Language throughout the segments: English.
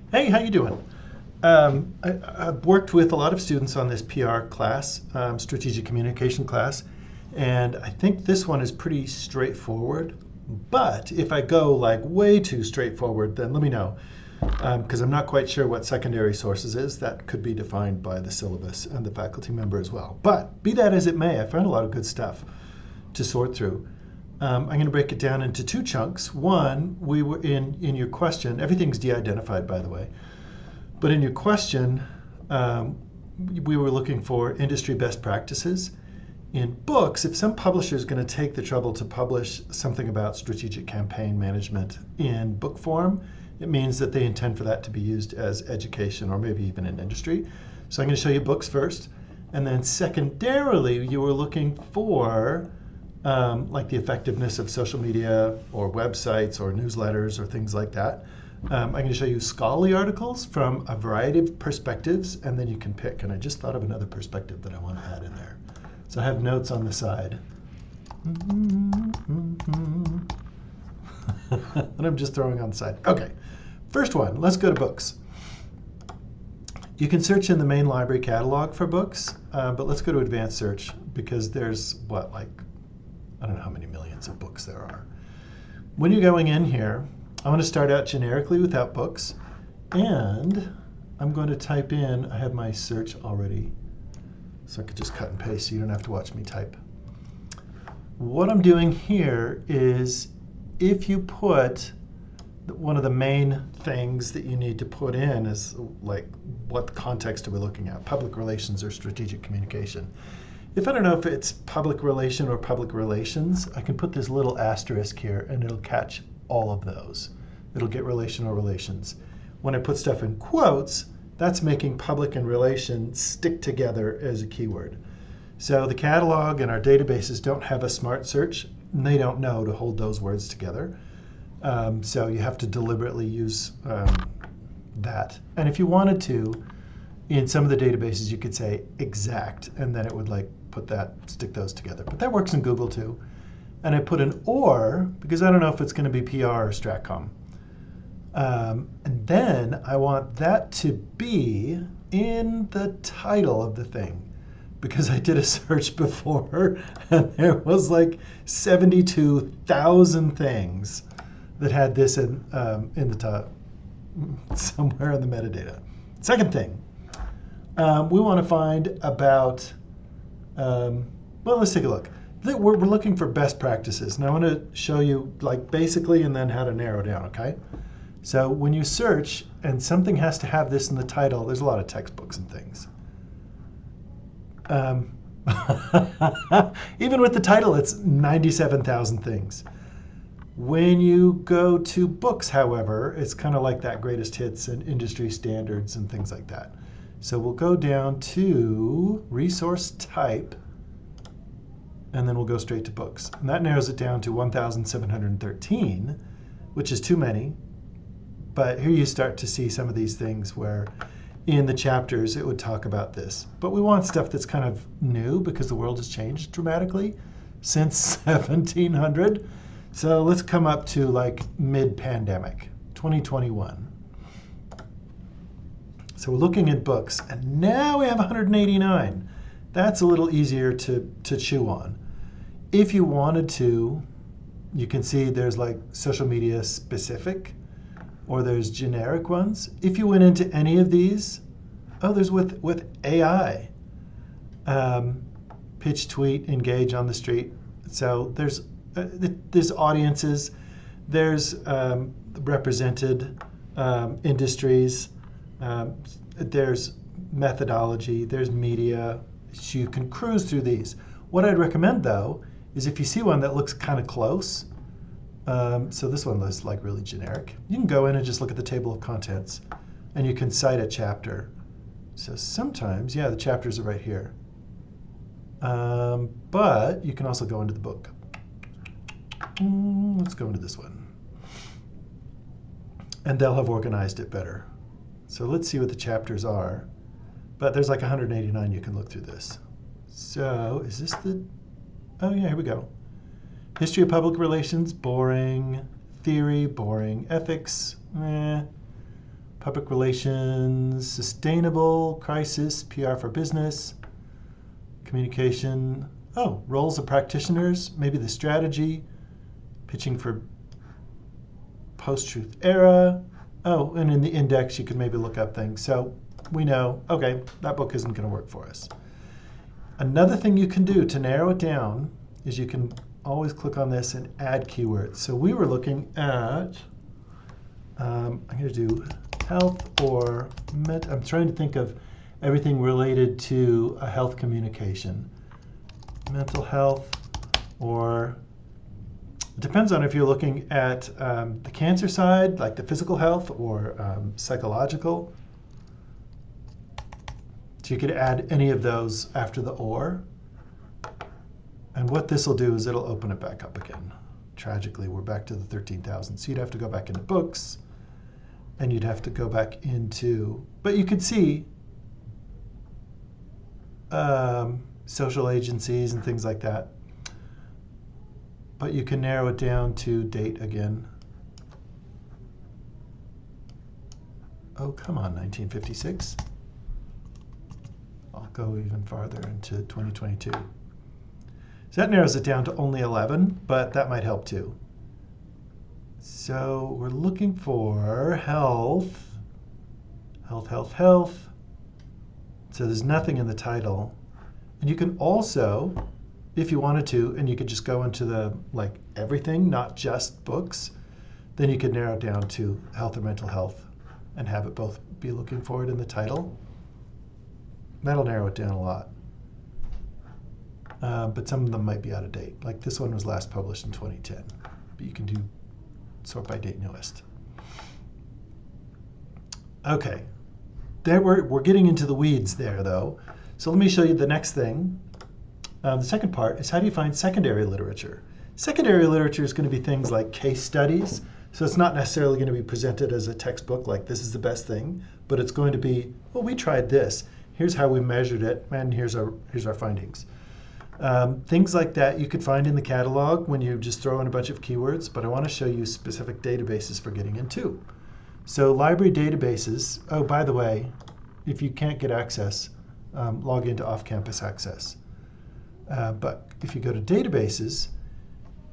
Hey, how you doing? I've worked with a lot of students on this PR class, strategic communication class, and I think this one is pretty straightforward. But if I go like way too straightforward, then let me know, because I'm not quite sure what secondary sources is. That could be defined by the syllabus and the faculty member as well. But be that as it may, I found a lot of good stuff to sort through. I'm going to break it down into two chunks. One, we were in your question. Everything's de-identified, by the way. But in your question, um, we were looking for industry best practices. In books, if some publisher is going to take the trouble to publish something about strategic campaign management in book form, it means that they intend for that to be used as education or maybe even in industry. So I'm going to show you books first. And then secondarily, you were looking for like the effectiveness of social media or websites or newsletters or things like that. I'm going to show you scholarly articles from a variety of perspectives, and then you can pick. And I just thought of another perspective that I want to add in there. So I have notes on the side. And I'm just throwing on the side. Okay, first one, let's go to books. You can search in the main library catalog for books, but let's go to advanced search because there's what, like, I don't know how many millions of books there are. When you're going in here, I want to start out generically without books, and I'm going to type in, I have my search already, so I could just cut and paste so you don't have to watch me type. What I'm doing here is if you put, one of the main things that you need to put in is like, what context are we looking at? Public relations or strategic communication. If I don't know if it's public relation or public relations, I can put this little asterisk here and it'll catch all of those. It'll get relation or relations. When I put stuff in quotes, that's making public and relation stick together as a keyword. So the catalog and our databases don't have a smart search, and they don't know to hold those words together. So you have to deliberately use that. And if you wanted to, in some of the databases, you could say exact, and then it would like stick those together. But that works in Google too. And I put an or, because I don't know if it's going to be PR or Stratcom. And then I want that to be in the title of the thing, because I did a search before, and there was like 72,000 things that had this in the top, somewhere in the metadata. Second thing, we want to find about, well, let's take a look. We're looking for best practices. Now I want to show you like basically and then how to narrow down, okay? So when you search and something has to have this in the title, there's a lot of textbooks and things. Even with the title, it's 97,000 things. When you go to books, however, it's kind of like that greatest hits and industry standards and things like that. So we'll go down to resource type, and then we'll go straight to books. And that narrows it down to 1,713, which is too many. But here you start to see some of these things where in the chapters it would talk about this. But we want stuff that's kind of new because the world has changed dramatically since 1700. So let's come up to like mid-pandemic, 2021. So we're looking at books, and now we have 189. That's a little easier to chew on. If you wanted to, you can see there's like social media specific, or there's generic ones. If you went into any of these, oh, there's with AI. Pitch, tweet, engage on the street. So there's audiences, there's represented industries, there's methodology, there's media. So you can cruise through these. What I'd recommend though is if you see one that looks kind of close, so this one looks like really generic, you can go in and just look at the table of contents and you can cite a chapter. So sometimes, yeah, the chapters are right here. But you can also go into the book. Let's go into this one. And they'll have organized it better. So let's see what the chapters are. But there's like 189, you can look through this. So is this the, oh yeah, here we go. History of public relations, boring. Theory, boring. Ethics, public relations, sustainable, crisis, PR for business, communication. Oh, roles of practitioners, maybe the strategy, pitching for post-truth era. Oh, and in the index, you could maybe look up things. So we know, okay, that book isn't going to work for us. Another thing you can do to narrow it down is you can always click on this and add keywords. So we were looking at, I'm going to do health or I'm trying to think of everything related to a health communication. Mental health, or it depends on if you're looking at the cancer side, like the physical health, or psychological. So you could add any of those after the or. And what this will do is it'll open it back up again. Tragically, we're back to the 13,000. So you'd have to go back into books, and you'd have to go back into, but you could see social agencies and things like that. But you can narrow it down to date again. Oh, come on, 1956. I'll go even farther into 2022. So that narrows it down to only 11, but that might help too. So we're looking for health, health, health, health. So there's nothing in the title. And you can also, if you wanted to, and you could just go into the, like, everything, not just books, then you could narrow it down to health or mental health and have it both be looking for it in the title. That'll narrow it down a lot. But some of them might be out of date. Like this one was last published in 2010. But you can do sort by date newest. Okay. There we're getting into the weeds there, though. So let me show you the next thing. The second part is how do you find secondary literature? Secondary literature is going to be things like case studies. So it's not necessarily going to be presented as a textbook like this is the best thing, but it's going to be, well, we tried this. Here's how we measured it, and here's our findings. Things like that you could find in the catalog when you just throw in a bunch of keywords, but I want to show you specific databases for getting into. So library databases, oh, by the way, if you can't get access, log into off-campus access. But if you go to databases,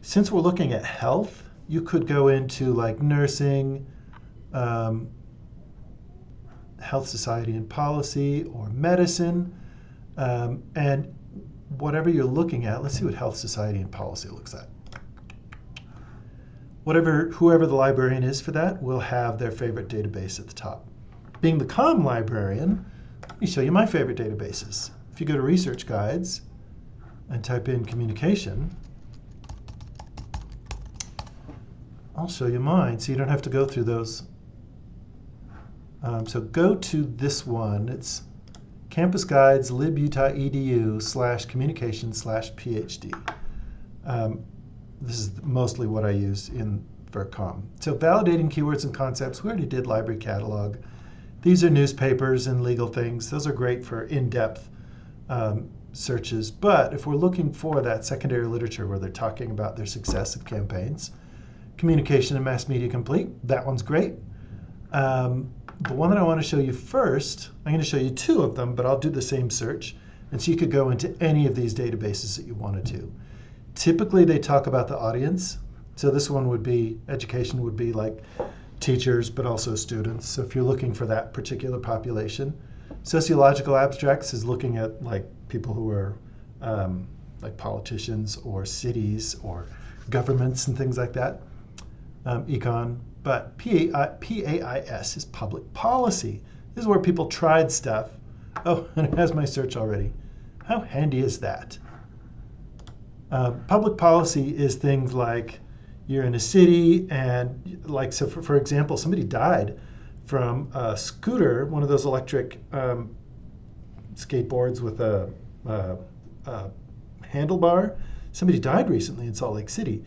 since we're looking at health, you could go into like nursing, health, society, and policy, or medicine, and whatever you're looking at. Let's see what health, society, and policy looks at. Whoever the librarian is for that will have their favorite database at the top. Being the COM librarian, let me show you my favorite databases. If you go to research guides and type in communication, I'll show you mine so you don't have to go through those. So go to this one. It's Campus Guides libutah.edu/communication/PhD. This is mostly what I use for COM. So validating keywords and concepts, we already did library catalog. These are newspapers and legal things. Those are great for in-depth searches. But if we're looking for that secondary literature where they're talking about their success of campaigns, Communication and Mass Media Complete, that one's great. The one that I want to show you first, I'm going to show you two of them, but I'll do the same search. And so you could go into any of these databases that you wanted to. Typically, they talk about the audience. So this one would be, education would be like teachers, but also students. So if you're looking for that particular population. Sociological abstracts is looking at like people who are like politicians or cities or governments and things like that. Econ. But PAIS is public policy. This is where people tried stuff. Oh, and it has my search already. How handy is that? Public policy is things like you're in a city and like, so for example, somebody died from a scooter, one of those electric skateboards with a handlebar. Somebody died recently in Salt Lake City,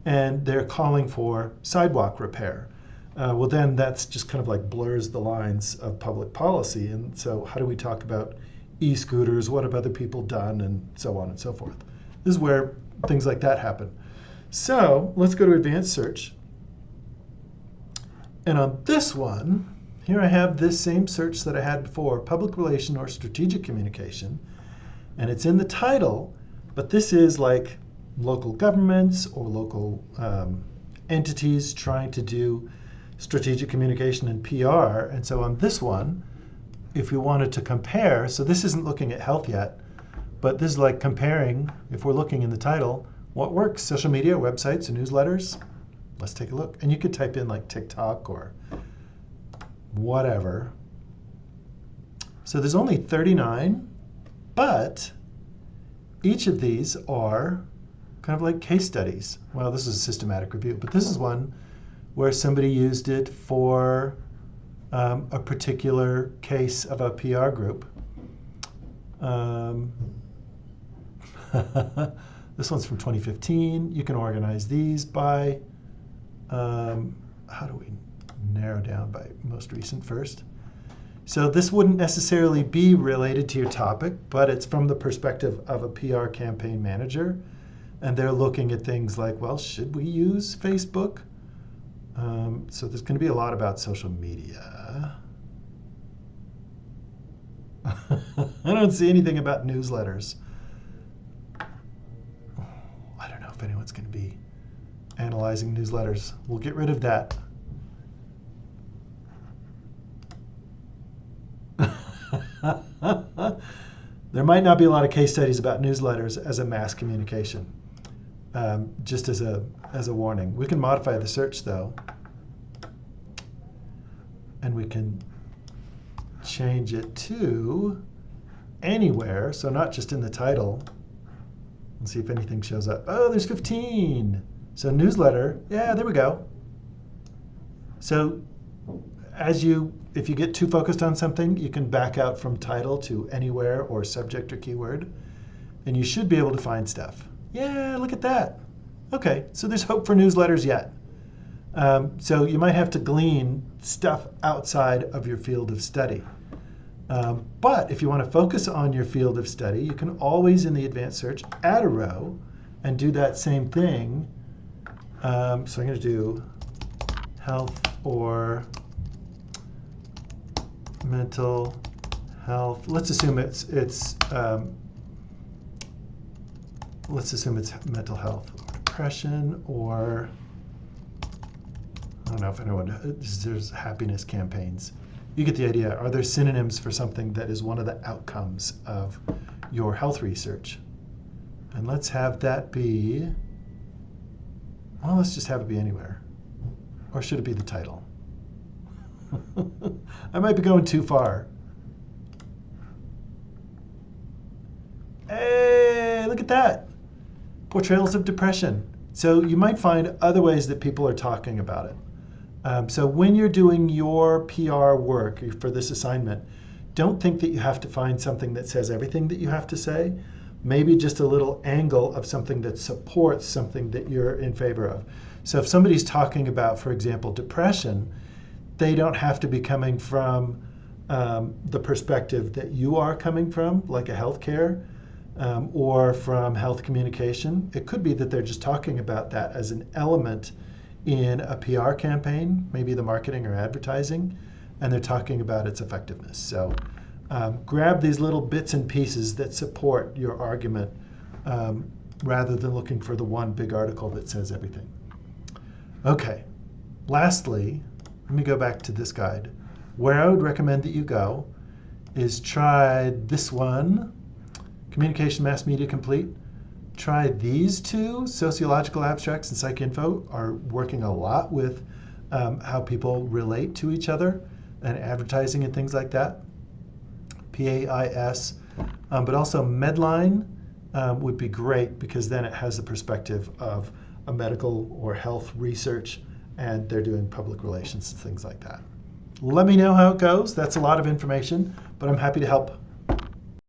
and they're calling for sidewalk repair. Well, then that's just kind of like blurs the lines of public policy. And so how do we talk about e-scooters? What have other people done? And so on and so forth. This is where things like that happen. So let's go to advanced search. And on this one, here I have this same search that I had before, public relation or strategic communication, and it's in the title, but this is like local governments or local entities trying to do strategic communication and PR. And so on this one, if we wanted to compare, so this isn't looking at health yet, but this is like comparing, if we're looking in the title, what works, social media, websites, and newsletters? Let's take a look. And you could type in like TikTok or whatever. So there's only 39, but each of these are kind of like case studies. Well, this is a systematic review, but this is one where somebody used it for a particular case of a PR group. This one's from 2015. You can organize these by, how do we narrow down by most recent first? So this wouldn't necessarily be related to your topic, but it's from the perspective of a PR campaign manager. And they're looking at things like, well, should we use Facebook? So there's going to be a lot about social media. I don't see anything about newsletters. I don't know if anyone's going to be analyzing newsletters. We'll get rid of that. There might not be a lot of case studies about newsletters as a mass communication, just as a warning. We can modify the search though, and we can change it to anywhere, so not just in the title. Let's see if anything shows up. Oh, there's 15. So newsletter, yeah, there we go. So if you get too focused on something, you can back out from title to anywhere or subject or keyword, and you should be able to find stuff. Yeah, look at that. Okay, so there's hope for newsletters yet. So you might have to glean stuff outside of your field of study. But if you want to focus on your field of study, you can always, in the advanced search, add a row and do that same thing. So I'm going to do health or mental health. Let's assume it's mental health, or depression, or I don't know if anyone, there's happiness campaigns. You get the idea. Are there synonyms for something that is one of the outcomes of your health research? And let's have that be, well, let's just have it be anywhere. Or should it be the title? I might be going too far. Hey, look at that. Portrayals of depression. So you might find other ways that people are talking about it. So when you're doing your PR work for this assignment, don't think that you have to find something that says everything that you have to say. Maybe just a little angle of something that supports something that you're in favor of. So if somebody's talking about, for example, depression, they don't have to be coming from the perspective that you are coming from, like a healthcare, or from health communication. It could be that they're just talking about that as an element in a PR campaign, maybe the marketing or advertising, and they're talking about its effectiveness. So grab these little bits and pieces that support your argument rather than looking for the one big article that says everything. Okay, lastly, let me go back to this guide. Where I would recommend that you go is try this one, Communication Mass Media Complete. Try these two, Sociological Abstracts and PsycInfo, are working a lot with how people relate to each other and advertising and things like that. PAIS, but also Medline would be great because then it has the perspective of a medical or health research, and they're doing public relations and things like that. Let me know how it goes. That's a lot of information, but I'm happy to help.